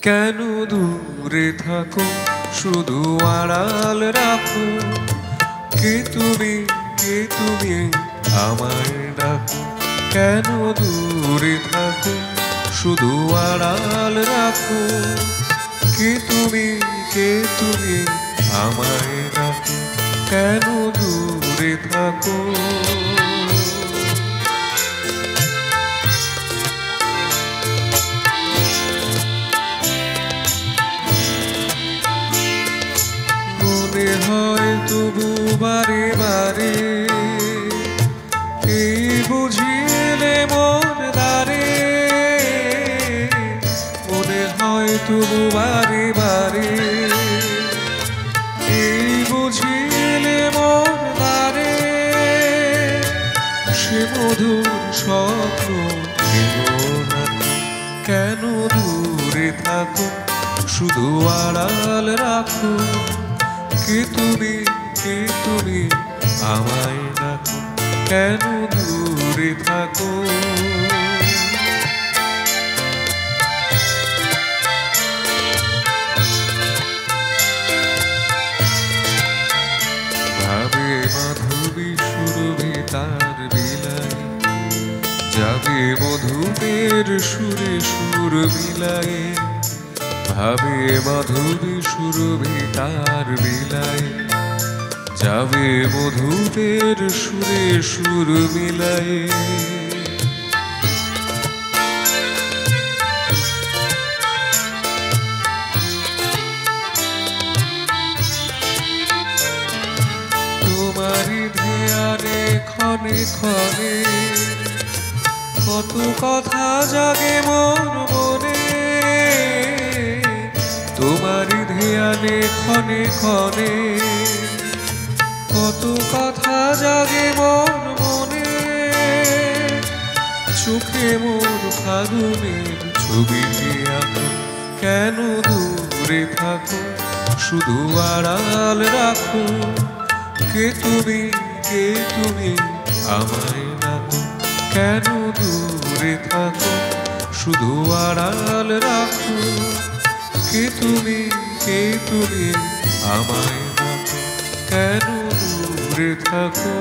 কেন দূরে থাকো, শুধু আড়াল রাখো। কে তুমি, কে তুমি আমায় ডাকো। কেন দূরে থাকো, শুধু আড়াল রাখো। কে তুমি, কে তুমি আমায় ডাকো। কেন দূরে থাকো। মনে হয় তবু বারে বারে, এই বুঝিলে মন দ্বারে। মনে হয় তবু বারে বারে, এই বুঝিলে মন দ্বারে। সে মধুর স্বপ্ন কেন দূরে থাকো, শুধু আড়াল রাখো। কে তুমি, কে তুমি আমায় ডাকো। কেন দূরে থাকো। ভাবে মাধবী সুরভি তার বিলায়, যাবে মধুপের সুরে সুর মিলায়। ভাবে মাধবী সুরভি তার বিলায়, যাবে মধুপের সুরে সুর মিলায়। তোমারই ধ্যানে ক্ষণে ক্ষণে কত কথা জাগে মোর মনে। তোমারই ধ্যানে ক্ষণে ক্ষণে কত কথা জাগে মোর মনে। চোখে মোর ফাগুনের ছবিটি আঁকো। কেন দূরে থাকো, শুধু আড়াল রাখো। কে তুমি, কে তুমি আমায় ডাকো। কেন দূরে থাকো, শুধু আড়াল রাখো। কে তুমি, কে তুমি আমায় ডাকো। কেন দূরে থাকো।